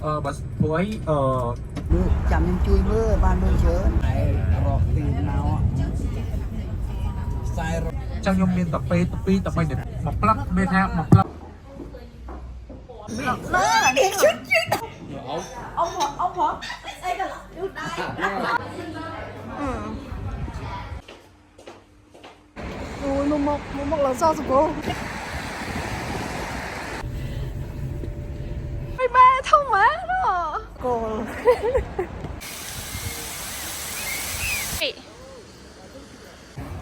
bà với chăm em chui mưa ban mưa chớ này rọt tiền nào sai rồi trong nhôm miên tập pi tập bay được một plug bê tha một plug ông hả đây là được đây ui một là sao rồi cô mày ba thông má đó cô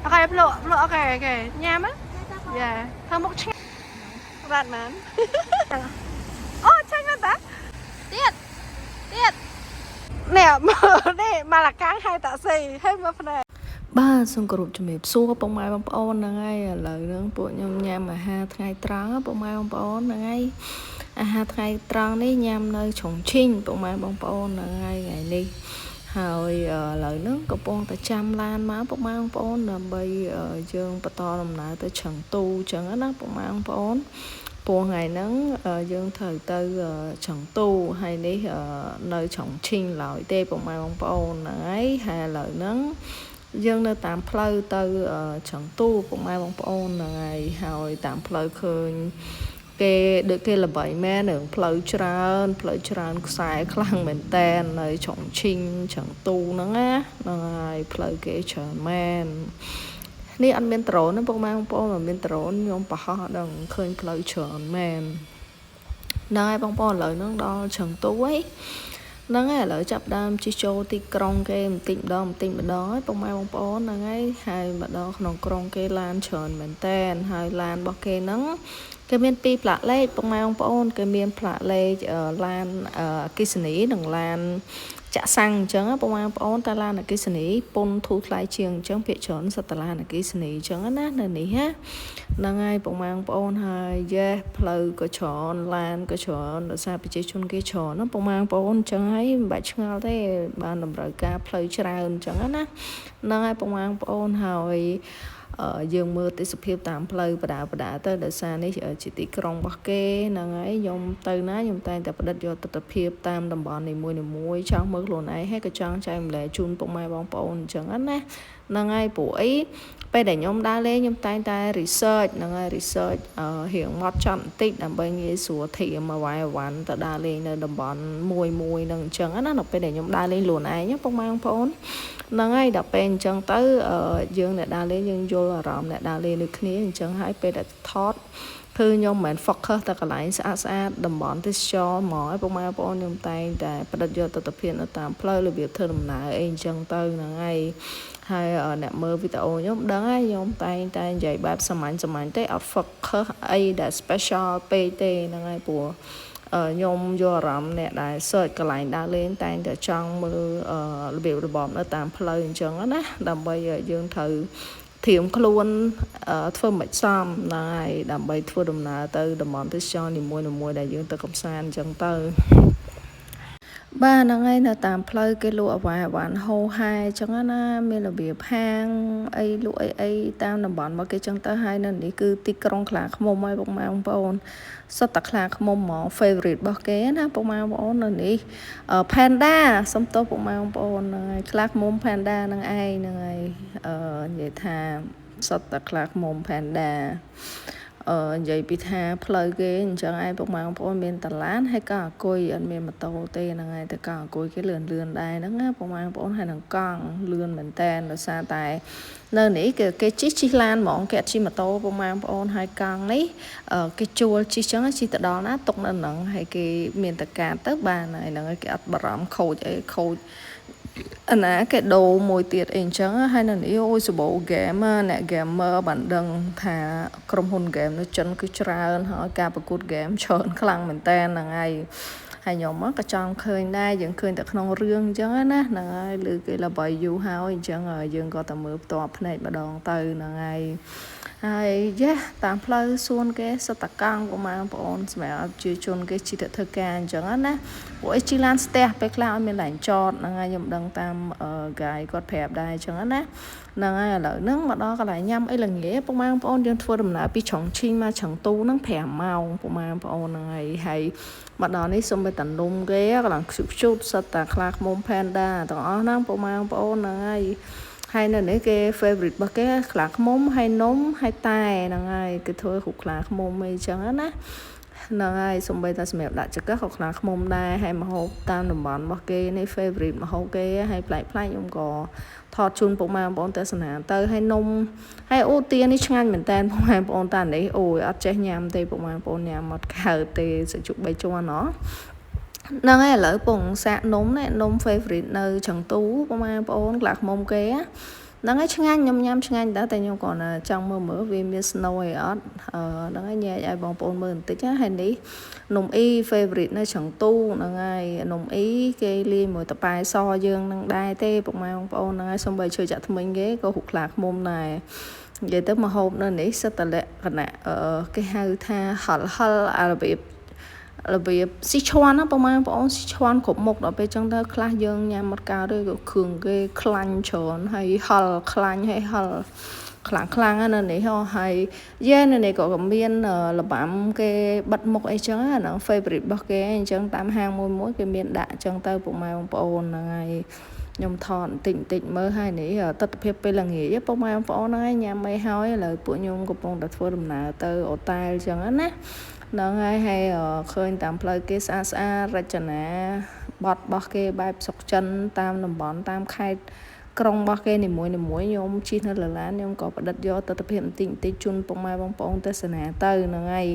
ok lộ ok nham á dạ thằng một chén bạn mán ô chanh lên ta tiết nè nè mà là cáng hai tạ xì hết mà phần បាទសូមគោរពជំរាបសួរបងប្អូនហ្នឹងហើយឥឡូវហ្នឹងពួកខ្ញុំញ៉ាំអាហារថ្ងៃត្រង់បងប្អូនហ្នឹងហើយអាហារថ្ងៃត្រង់នេះញ៉ាំនៅឆុងឈីងបងប្អូនហ្នឹងហើយថ្ងៃនេះហើយឥឡូវហ្នឹងកំពុងតែចាំឡានមកបងប្អូនដើម្បីយើងបន្តដំណើរទៅឆឹងទូអញ្ចឹងណាបងប្អូនពួកថ្ងៃហ្នឹងយើងត្រូវទៅឆឹងទូហើយនេះនៅឆុងឈីងឡើយទេបងប្អូនហ្នឹងហើយឥឡូវហ្នឹងយើងនៅតាមផ្លូវទៅឆឹងទូពុកម៉ែបងប្អូនហ្នឹងហើយតាមផ្លូវឃើញគេដូចគេល្បីមែននឹងផ្លូវច្រើនខ្សែខ្លាំងមែនតែននៅឆុងឈីងឆឹងទូហ្នឹងណាហ្នឹងហើយផ្លូវគេច្រើនមែននេះអត់មានដ្រូនទេពុកម៉ែបងប្អូនមិនមានដ្រូនខ្ញុំប្រហោះដល់ឃើញផ្លូវច្រើនមែនហ្នឹងហើយបងប្អូនឥឡូវហ្នឹងដល់ឆឹងទូហើយហ្នឹងហើយឥឡូវចាប់ដើមជិះចូលទីក្រុងគេបន្តិចម្ដងហើយបងប្អូនហ្នឹងហើយម្ដងក្នុងក្រុងគេឡានច្រើនមែនតែនហើយឡានរបស់គេហ្នឹងគេមានពីរផ្លាកលេខបងប្អូនគេមានផ្លាកលេខឡានអគ្គិសនីនិងឡានចាក់សាំងអញ្ចឹងបងប្អូនតែឡានអគ្គិសនីពុនធូរថ្លៃជាងអញ្ចឹងភាគច្រើនសិតតឡានអគ្គិសនីអញ្ចឹងណានៅនេះណាហ្នឹងហើយបងប្អូនហើយយេផ្លូវក៏ច្រើនឡានក៏ច្រើនដោយសារប្រជាជនគេច្រើនណាបងប្អូនអញ្ចឹងហើយមិនបាច់ឆ្ងល់ទេបានតម្រូវការផ្លូវច្រើនអញ្ចឹងណាហ្នឹងហើយបងប្អូនហើយយើងមើលទេសភាពតាមផ្លូវបដាទៅដោយសារនេះជាទីក្រុងរបស់គេហ្នឹងហើយខ្ញុំទៅណាខ្ញុំតែងតែផ្ដិតយកទស្សនវិជ្ជាតាមតំបន់នីមួយចង់មើលខ្លួនឯងហើយក៏ចង់ចែកម្លែកជូនពុកម៉ែបងប្អូនអញ្ចឹងណាហ្នឹងហើយព្រោះអីពេលដែលខ្ញុំដើរលេងខ្ញុំតែងតែ research ហ្នឹងហើយ research រៀងមកចត់បន្តិចដើម្បីងាយស្រួលធៀមអ្វីទៅដើរលេងនៅតំបន់មួយហ្នឹងអញ្ចឹងណាដល់ពេលដែលខ្ញុំដើរលេងខ្លួនឯងពុកម៉ែបងប្អូនហ្នឹងហើយដល់ពេលអញ្ចឹងទៅយើងអ្នកដើរលេងយើងយល់អារម្មណ៍អ្នកដើរលេងដូចគ្នាអញ្ចឹងហើយពេលដែលថតគឺខ្ញុំមិនមែន focus តែកន្លែងស្អាតតំបន់ទេសចរហ្មងហើយពុកម៉ែបងប្អូនខ្ញុំតែងតែផ្ដិតយកទស្សនវិជ្ជានៅតាមផ្លូវរបៀបធ្វើដំណើរអីអញ្ចឹងទៅហ្នឹងហើយអ្នកមើលវីដេអូខ្ញុំដឹងហើយខ្ញុំតែងតែនិយាយបែបសាមញ្ញទេអត់ focus អីដែល special ពេកទេហ្នឹងហើយព្រោះខ្ញុំយកអារម្មណ៍អ្នកដែល search កន្លែងដើរលេងតែងតែចង់មើលរបៀបរបបនៅតាមផ្លូវអញ្ចឹងណាដើម្បីយើងត្រូវធៀមខ្លួនធ្វើមិនសមណាហើយដើម្បីធ្វើដំណើរទៅតំបន់ទេសចរនីមួយដែលយើងទៅកំសាន្តអញ្ចឹងទៅបាទហ្នឹងហើយនៅតាមផ្លូវគេលក់អវ៉ាន់ហូហែអញ្ចឹងណាមានរបៀបហាងអីលក់អីតាមតំបន់មកគេអញ្ចឹងទៅហើយនៅនេះគឺទីក្រុងខ្លាឃ្មុំហើយបងប្អូនសុទ្ធតែខ្លាឃ្មុំហ្មង favorite របស់គេណាបងប្អូននៅនេះ Panda សុំទោសបងប្អូនហ្នឹងហើយខ្លាឃ្មុំ Panda ហ្នឹងឯងហ្នឹងហើយនិយាយថាសុទ្ធតែខ្លាឃ្មុំ Panda និយាយពីថាផ្លូវគេអញ្ចឹងឯងពុកម៉ែបងប្អូនមានតឡានហើយក៏អង្គុយអត់មានម៉ូតូទេហ្នឹងហើយតែក៏អង្គុយគេលឿនដែរហ្នឹងណាពុកម៉ែបងប្អូនហើយនឹងកង់លឿនមែនតែនដោយសារតែនៅនេះគេជិះឡានហ្មងគេអត់ជិះម៉ូតូពុកម៉ែបងប្អូនហើយកង់នេះគេជួលជិះចឹងជិះទៅដល់ណាទុកនៅហ្នឹងហើយគេមានតកាទៅបានហើយហ្នឹងហើយគេអត់បារម្ភខូចអីខូចអាណាគេដូរមួយទៀតអីអញ្ចឹងហើយនៅនេះអូយសបោហ្គេមអ្នក gamer បានដឹងថាក្រុមហ៊ុន game នៅចិនគឺច្រើនហើយការប្រកួត game ច្រើនខ្លាំងមែនតើហ្នឹងហើយខ្ញុំក៏ចង់ឃើញដែរយើងឃើញតែក្នុងរឿងអញ្ចឹងណាហ្នឹងហើយឬគេល្បីយូរហើយអញ្ចឹងយើងក៏តែមើលផ្ទាល់ភ្នែកម្ដងទៅហ្នឹងហើយ ហើយយ៉ាតាមផ្លូវសួនគេសតកង់បងប្អូនសម្រាប់ជាជនគេជិះទៅធ្វើការអញ្ចឹងណាពួកអីជិះឡានស្ទះពេលខ្លះឲ្យមានឡានចតហ្នឹងហើយខ្ញុំដឹងតាមកាយគាត់ប្រាប់ដែរអញ្ចឹងណាហ្នឹងហើយឥឡូវហ្នឹងមកដល់កន្លែងញ៉ាំអីល្ងាចបងប្អូនយើងធ្វើដំណើរពីឆុងឈីងមកឆឹងទូហ្នឹង5ម៉ោងបងប្អូនហ្នឹងហើយមកដល់នេះសូមតែនំគេកន្លងខ្ជុបសិតតែខ្លាឃ្មុំ Panda ទាំងអស់ហ្នឹងបងប្អូនហ្នឹងហើយនៅនេះគេ favorite របស់គេខ្លាឃ្មុំហើយនំហើយតែហ្នឹងហើយគេធ្វើរូបខ្លាឃ្មុំអីចឹងណាហ្នឹងហើយសំបីតែសម្រាប់ដាក់ចង្កឹះក៏ខ្លាឃ្មុំដែរហើយម្ហូបតាមតំបន់របស់គេនេះ favorite ម្ហូបគេហើយប្លែកខ្ញុំក៏ថតជូនពុកម៉ែបងប្អូនទស្សនាទៅហើយនំហើយអូទានេះឆ្ងាញ់មែនតើពុកម៉ែបងប្អូនតានេះអូយអត់ចេះញ៉ាំទេពុកម៉ែបងប្អូនញ៉ាំអត់កើតទេសាច់ជុក3ជាន់ហ៎ហ្នឹងហើយឥឡូវពងសាកនំនេះនំ favorite នៅចង្ទូបងប្អូនខ្លាឃ្មុំគេហ្នឹងហើយឆ្ងាញ់ខ្ញុំញ៉ាំឆ្ងាញ់តែខ្ញុំគ្រាន់តែចង់មើលវាមាន snow អីអត់ហ្នឹងហើយញ៉ែឲ្យបងប្អូនមើលបន្តិចណាហើយនេះនំអ៊ី favorite នៅចង្ទូហ្នឹងហើយនំអ៊ីគេលាយមួយតប៉ែសយើងនឹងដែរទេបងប្អូនហ្នឹងហើយសូម្បីជួយចាក់ថ្មិញគេក៏រូបខ្លាឃ្មុំដែរនិយាយទៅម្ហូបនៅនេះសិតតលក្ខណៈគេហៅថាហល់អារបៀបស៊ីឈ្វាន់ណាបងប្អូនស៊ីឈ្វាន់គ្រប់មុខដល់ពេលចឹងទៅខ្លះយើងញ៉ាំអត់កើតទេក៏គ្រឿងគេខ្លាញ់ច្រើនហើយហល់ខ្លាញ់ហើយហល់ខ្លាំងណាស់នេះហើយយ៉ានៅនេះក៏មានលបាំគេបិទមុខអីចឹងហ្នឹង favorite របស់គេអញ្ចឹងតាមហាងមួយគេមានដាក់ចឹងទៅពុកម៉ែបងប្អូនហ្នឹងហើយខ្ញុំថតបន្តិចមើលហើយនេះទស្សនវិជ្ជាពេលល្ងាចពុកម៉ែបងប្អូនហ្នឹងញ៉ាំអីហើយឥឡូវពួកខ្ញុំកំពុងតែធ្វើដំណើរទៅអូតែលចឹងណាហ្នឹងហើយឃើញតាមផ្លូវគេស្អាតរចនាបទរបស់គេបែបស្រុកចិនតាមតំបន់តាមខេត្តក្រុងរបស់គេនីមួយខ្ញុំជិះនៅលើឡានខ្ញុំក៏ប្រឌិតយកទស្សនវិជ្ជាបន្តិចជូនពុកម៉ែបងប្អូនទស្សនាទៅហ្នឹងហើយ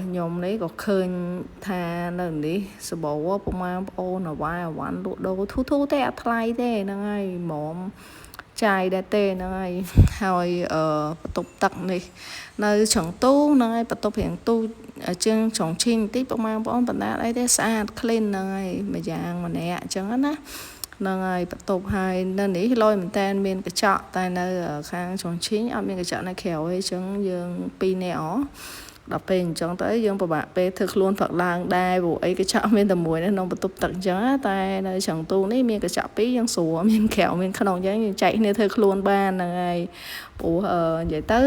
ខ្ញុំនេះក៏ឃើញថានៅនេះសបោពុកម៉ែបងប្អូនអវ៉ាន់លក់ដូរធូរទេអត់ថ្លៃទេហ្នឹងហើយហ្មងចាយដែរទេហ្នឹងហើយបន្ទប់ទឹកនេះនៅចង្ទូហ្នឹងហើយបន្ទប់រៀងទូជាងចុងឈីងបន្តិចបងប្អូនបណ្ដាអីទេស្អាត clean ហ្នឹងហើយមួយយ៉ាងម្នាក់អញ្ចឹងណាហ្នឹងហើយបន្ទប់ហើយនៅនេះលយមែនតើមានកញ្ចក់តែនៅខាងចុងឈីងអត់មានកញ្ចក់នៅក្រៅទេអញ្ចឹងយើង2នាក់ដល់ពេលអញ្ចឹងទៅយើងពិបាកពេលធ្វើខ្លួនផឹកឡើងដែរព្រោះអីកញ្ចក់មានតែមួយនៅក្នុងបន្ទប់ទឹកអញ្ចឹងតែនៅចង្ទូនេះមានកញ្ចក់2យើងស្រួលមានក្រៅមានក្នុងអញ្ចឹងយើងចែកគ្នាធ្វើខ្លួនបានហ្នឹងហើយព្រោះនិយាយទៅ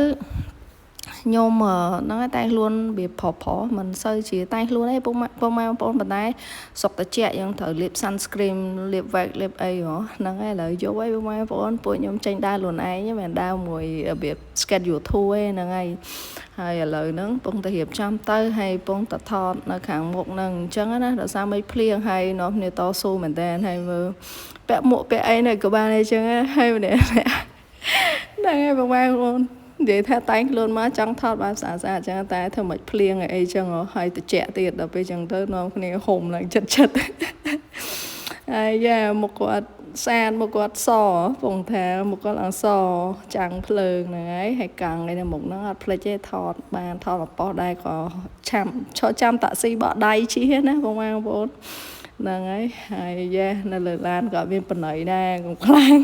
ខ្ញុំហ្នឹងតែខ្លួនវាប្រុសមិនសូវជាតែខ្លួនទេពុកម៉ែបងប្អូនបណ្ដែសុកតិចយើងត្រូវលាប sunscreen លាប wax លាបអីហ្នឹងហើយឥឡូវយកអីបងប្អូនពួកខ្ញុំចេញដើរខ្លួនឯងមិនដើរមួយរបៀប schedule tour ទេហ្នឹងហើយឥឡូវហ្នឹងពងតែរៀបចំទៅហើយពងតែថតនៅខាងមុខហ្នឹងអញ្ចឹងណាដោយសារមិនភ្លៀងហើយនាំគ្នាតស៊ូមែនតើហើយមើលពាក់មួកពាក់អីនៅក៏បានអញ្ចឹងហើយម្នាក់ហ្នឹងហើយបងប្អូននិយាយថាតែងខ្លួនមកចង់ថតបានស្អាតអញ្ចឹងតែធ្វើមិនភ្លៀងអីចឹងហើយតិចទៀតដល់ពេលចឹងទៅនាំគ្នាហុំឡើងចិត្តហើយយ៉ាមកគាត់ស្អាតមកគាត់សពងថាមកគាត់អសចាំងភ្លើងហ្នឹងហើយកង់ឯនៅមុខហ្នឹងអត់ភ្លេចទេថតបានថតបោះដែរក៏ចាំតាក់ស៊ីបោះដៃជិះណាបងប្អូនហ្នឹងហើយយ៉ានៅលើឡានក៏មានបណៃដែរកុំខ្លាំង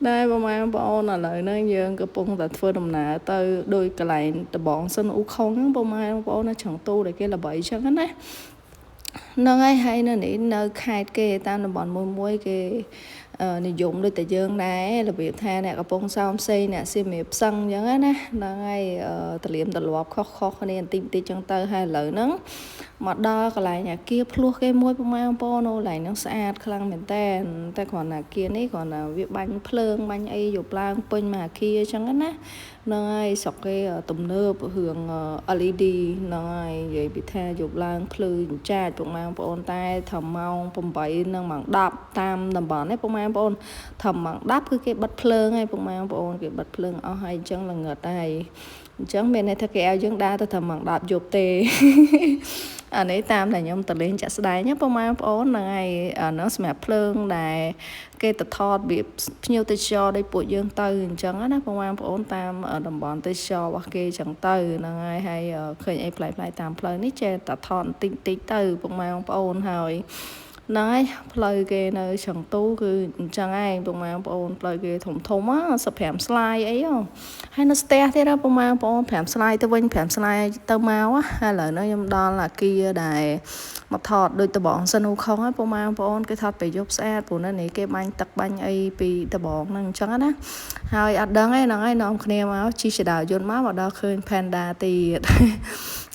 ដែរបងប្អូនឥឡូវហ្នឹងយើងកំពុងតែធ្វើដំណើរទៅដោយកន្លែងដបងសិនអ៊ូខុងហ្នឹងបងប្អូននៅចង្ទូដែលគេល្បីចឹងណាហ្នឹងហើយនៅនេះនៅខេត្តគេតាមតំបន់មួយគេនិយមដូចតែយើងដែររបៀបថាអ្នកកំពុងសោមផ្សេងអ្នកសៀមរាបផ្សឹងអញ្ចឹងណាហ្នឹងហើយតលៀមទលាប់ខុសគ្នាបន្តិចចឹងទៅហើយឥឡូវហ្នឹងមកដល់កន្លែងអាគារភ្លោះគេមួយបងប្អូនអូកន្លែងហ្នឹងស្អាតខ្លាំងមែនតើតែគ្រាន់តែអាគារនេះគ្រាន់តែវាបាញ់ភ្លើងបាញ់អីយកឡើងពេញមកអាគារអញ្ចឹងណាហ្នឹងហើយស្រុកគេទំនើបរឿង LED ហ្នឹងហើយនិយាយពីថាយកឡើងភ្លឺចាចបងប្អូនតែត្រឹមម៉ោង8និងម៉ោង10តាមតំបន់នេះបងប្អូនត្រឹមម៉ោង10គឺគេបិទភ្លើងហើយបងប្អូនគេបិទភ្លើងអស់ហើយអញ្ចឹងល្ងឹតហើយអញ្ចឹងមានន័យថាគេឲ្យយើងដើរទៅត្រឹមម៉ោង10យប់ទេអានេះតាមតែខ្ញុំតលេងចាក់ស្ដែងណាបងប្អូនហ្នឹងហើយអានោះសម្រាប់ភ្លើងដែលគេទៅថតវាភ្ញៀវទេសចរដោយពួកយើងទៅអញ្ចឹងណាបងប្អូនតាមតំបន់ទេសចររបស់គេអញ្ចឹងទៅហ្នឹងហើយឃើញអីប្លែកៗតាមផ្លូវនេះចេះតែថតបន្តិចទៅបងប្អូនហើយ nói lời kê nơi chẳng tú cứ chẳng ai bông mang bọn lời kê thủng thủng á sập hẻm slide ấy không hay nó ste thế đó bông mang bọn hẻm slide tôi vinh hẻm slide tao máu á hay là nó nhầm đo là kia đài mặt thọt đôi tao bọn sân u không á bông mang bọn cái thọt phải giúp xe của nó này cái bánh tắc bánh ấy bị tao bọn năng chẳng á hai ăn đắng ấy nó không kêu máu chi sẽ đào dồn máu vào đó khơi panda thì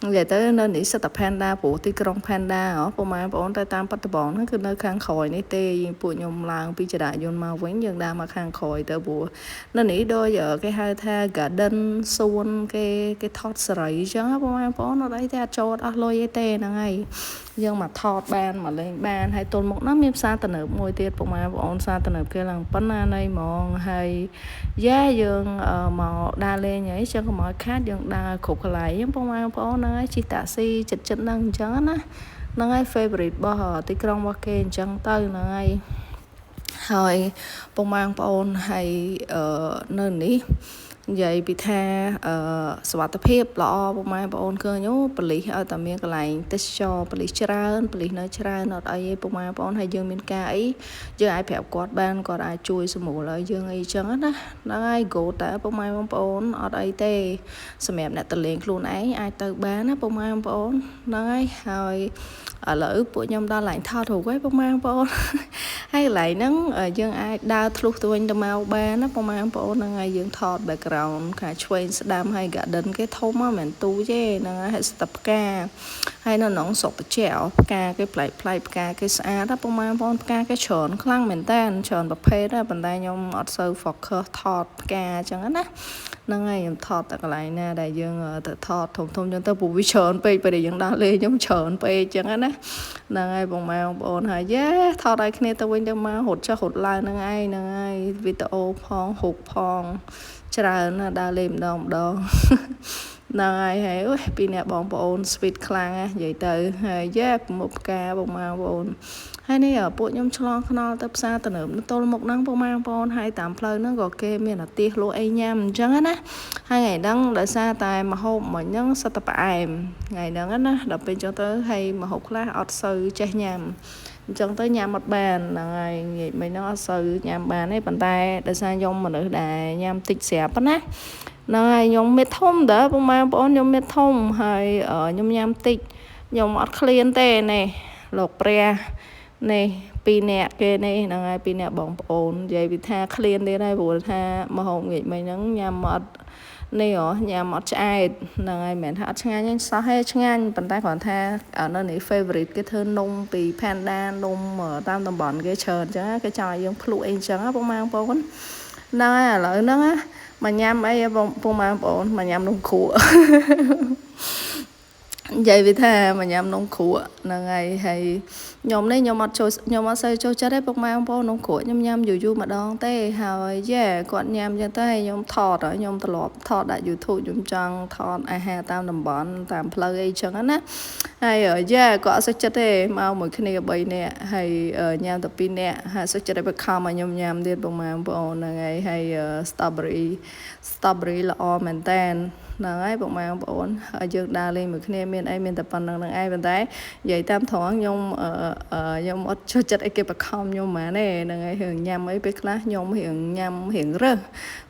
vậy tới nên đi sẽ tập panda của tí trong panda ở bộ mai bọn tay tam bắt bọn nó cứ nơi khang khỏi này tê bộ nhom làng pi chả đại dồn màu vén dần đa mà khang khỏi tới bộ nên nghĩ đôi giờ cái hai tha cả đơn xuân cái thọt sợi chứ bộ mai bọn nó đấy theo cho đó lôi tê là ngay nhưng mà thọt ban mà lên ban hay tôn một năm miếng xa tận ở môi tiết bộ mai bọn xa tận ở kia làng panna này mòn hay giá dương màu đa lên nhảy cho có mọi khác dương đa khục lại giống bộ mai bọn nó chỉ tạ si chật chật năng chán á nó ngay favorite bao họ tí trong bao kênh chẳng tới nó ngay hồi bông mang bọn hay nơi ní vậy bị tha sắp tập hiệp lọ bông mang bọn cơ nhú bật lý ở tầm miền cái này tết cho bật lý nơi chả nó đây bông mang bọn hay dương miền ca ấy dương ai phèo quạt ban còn ai chui sum mù lại dương ấy chẳng á nó ngay gỗ tại bông mang bọn ở đây tê sầm mẹp nè tờ liền luôn ấy ai từ bán á bông mang bọn nó ngay hồi ở lỡ bộ nhom đa lại thao thủ quấy bông mang bọn hay lại nắng ở dương ai đa lúc tụi anh mau ba nó bông mang bọn nó ngay dương thọt background cả train đam hay cả đến cái thông á mình tu chứ nó hay tập ca hay nó nóng sọc chèo ca cái play ca cái xa đó bông mang bọn ca cái chọn khăng mình tan chọn bậc phê đó bàn tay nhom ở sâu phọc thọt ca chẳng á nó ngay nhom thọt tại cái này nè đại dương tự thọt thông thông cho tao bù vi chọn pe để dương đa lên nhom chọn pe chẳng á nó ngay bông mang bọn hay yeah thọt đây kia tao quên cho mà hột cho hột lại nó ngay video phong hụt phong chả là đa lên đồng đó này hay pi nè bọn bọn speed clang vậy từ yeah một ca bông mang bọn hay này ở bộ nhom chlong nó tập xa tận ở nó tôi một năng bông mang bọn hay tạm phơi nó gọi kê miền là tiết lúa ấy nhầm chẳng á hai ngày đăng đã xa tài mà hôm mà nhấn sa tập ảnh ngày đăng á đập bên cho tới hay mà hộp lá ọt sư chơi nhầm chẳng tới nhà một bàn là ngày mình nó sư nhà bàn ấy bàn tay đã xa dòng mà nữa đà nhằm tịch xẹp á này nhom mệt thông đó bông mang bọn nhom mệt thông hay ở nhom nhằm tịch nhom ọt clean tê này lộc pre này pi nè kê này là ngay pi nè bóng ổn vậy vì tha clean đây đây buồn tha mà hồng nghĩ mình nhắm nhằm ọt này ở nhà mọt trai là ngày mẹ hát ngang nhưng sao hay ngang bàn tay còn tha ở nơi này favorite cái thơ nung vì panda nung ở tam tầm bọn cái chờ chẳng cái trò giống flu anh chẳng bông mang bốn nó lợi nó mà nhâm ấy bông mang bốn mà nhâm nung khủ vậy vì thế mà nhâm nung khủ là ngày hay nhóm này nhóm mặt xây cho chết đấy bông mang bông nung khủ nhâm dù mà đón tê hào yeah còn nhâm cho tới nhóm thọt ở nhóm thọt đại YouTube nhóm trăng thọt ai ha tam đồng bọn tam play chẳng á hay ở yeah có sẽ chết đấy mau mỗi khi này bay nè hay ở nhâm tập pin nè hay sẽ chết đấy bê khăm mà nhâm đi bông mang bông là ngày hay strawberry là mình tên là ai bông mang bông ở dương đa lên mỗi khi này miền tập phần là ai bên đấy vậy tam thoáng nhung nhung ở cho chất ấy cái bậc không nhung mà này là ngày hiện nhâm ấy biết lá nhung hiện nhâm hiện rơ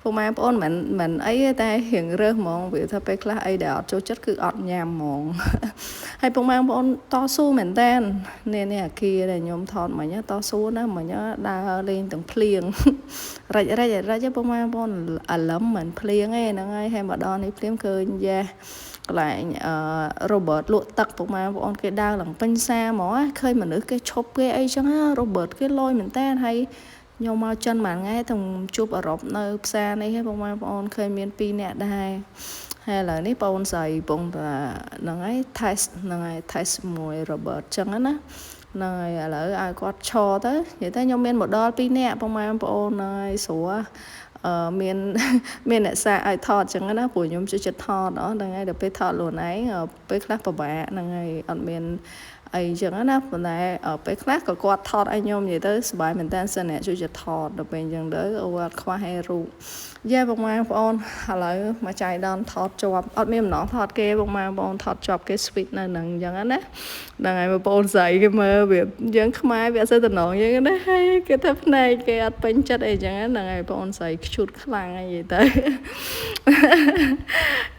bông mang bông mình ấy ta hiện rơ mòn vì thật biết lá ấy đào cho chất cứ ọt nhâm mòn hay bông mang bông to su mình tên nên nè kia là nhung thon mà nhá to su đó mà nhá đa lên từng plieng ra cho bông mang bông lắm mình plieng ấy là ngay hay mà đo này plieng cơ da lại Robert lụa tắc bông mang bọn cái đau lằng pin xa mỏ khơi mà nữa cái chop cái ấy chẳng á Robert cái lôi mình ta hay nhau mau chân mà ngay thằng chụp ở rộp nơi xa này hay bông mang bọn khơi miền pi nè đai hay là nếp bọn dày bông là ngay test mùi Robert chẳng á này là ai có cho tới vậy ta nhau miền một đo pi nè bông mang bọn này số miền lại xa ai thọt chẳng nó của nhóm chữ chữ thọt đó là ngay được bê thọt luôn ấy bê khác của bà là ngay ở miền អីចឹងណាប៉ុន្តែពេលខ្លះក៏គាត់ថតឲ្យខ្ញុំនិយាយទៅសប្បាយមែនតើសិនអ្នកជួយថតដល់ពេលអញ្ចឹងទៅគាត់ខ្វះហេរូបយ៉ាបងប្អូនឥឡូវមកចៃដន្យថតជាប់អត់មានម្ដងថតគេបងប្អូនថតជាប់គេ switch នៅនឹងអញ្ចឹងណាហ្នឹងហើយបងប្អូនស្រីគេមើលវាយើងខ្មែរវាអត់សូវតំណងយើងណាហើយគេថាភ្នែកគេអត់ពេញចិត្តអីចឹងហ្នឹងហើយបងប្អូនស្រីខ្ជូតខ្លាំងអីទៅ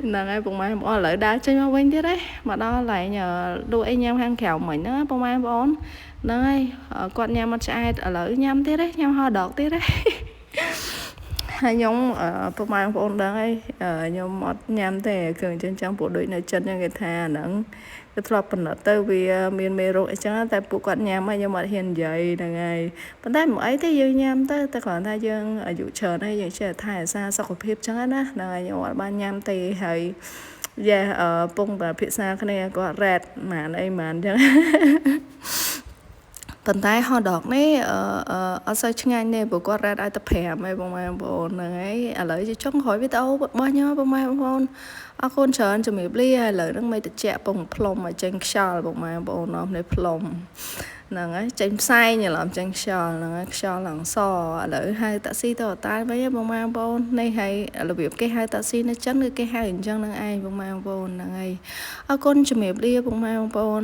ហ្នឹងហើយបងប្អូនឥឡូវដើរចេញមកវិញទៀតហ៎មកដល់កន្លែងលក់អីញ៉ាំខាងក្រៅមិញហ្នឹងបងប្អូនហ្នឹងហើយគាត់ញ៉ាំអត់ឆ្អែតឥឡូវញ៉ាំទៀតហ៎ញ៉ាំហោដកទៀតហ៎ហើយខ្ញុំប្រហែលបងប្អូនដឹងហើយខ្ញុំអត់ញ៉ាំទេគឺអញ្ចឹងព្រោះដូចនៅចិនហ្នឹងគេថាហ្នឹងគេធ្លាប់បណ្ឌិតទៅវាមានមេរោគអីចឹងតែពួកគាត់ញ៉ាំហើយខ្ញុំអត់ហ៊ាននិយាយហ្នឹងហើយប៉ុន្តែមិនអីទេយើងញ៉ាំទៅតែគ្រាន់តែយើងអាយុច្រើនហើយយើងចេះថែរក្សាសុខភាពចឹងណាហ្នឹងហើយខ្ញុំអត់បានញ៉ាំទេហើយយ៉ាពងតែភាសាគ្នាគាត់រ៉េតម៉ានអីម៉ានចឹងប៉ុន្តែហោដកនេះអត់សូវឆ្ងាញ់ទេព្រោះគាត់រ៉េតឲ្យតែ5ឯងបងប្អូនហ្នឹងហើយឥឡូវជាចុងក្រោយវីដេអូរបស់ខ្ញុំបងប្អូនអរគុណច្រើនជំរាបលាឥឡូវហ្នឹងមិនតិចពងផ្លុំឲ្យចេញខ្យល់បងប្អូនអស់នេះផ្លុំហ្នឹងហើយចេញផ្សែងឡំចេញខ្យល់ហ្នឹងហើយខ្យល់ឡើងសឥឡូវហៅតាក់ស៊ីទៅអតាវិញបងប្អូននេះហើយរបៀបគេហៅតាក់ស៊ីនៅចិនគឺគេហៅអញ្ចឹងហ្នឹងឯងបងប្អូនហ្នឹងហើយអរគុណជំរាបលាបងប្អូន